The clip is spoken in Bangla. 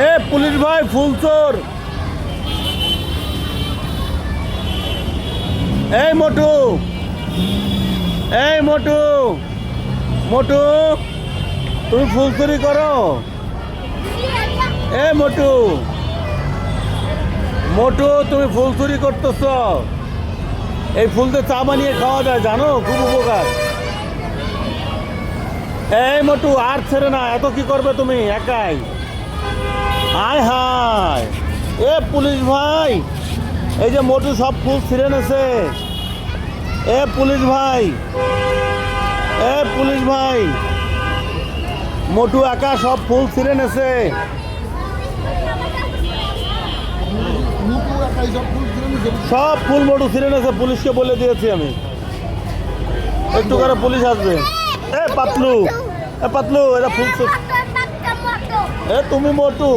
এ পুলিশ ভাই ফুল চোর। এই মোটু, এই মোটু, মোটু তুমি ফুল চুরি করো? এ মোটু, মোটু তুমি ফুল চুরি করতেছ? এই ফুল দিয়ে চা বানিয়ে খাওয়া যায়, জানো? খুব উপকার। এই মোটু আর ছেড়ে না, এত কি করবে তুমি একাই? হায় হায়, এ পুলিশ ভাই, এই যে মোটু সব ফুল ছিঁড়ে নেছে। এ পুলিশ ভাই, এ পুলিশ ভাই, মোটু একা সব ফুল ছিঁড়ে নেছে। সব ফুল মোটু ছিঁড়ে নেছে, পুলিশকে বলে দিয়েছি আমি। একটু করে পুলিশ আসবে। এ পাতলু, এ পাতলু, এটা ফুল। এ তুমি মোটু।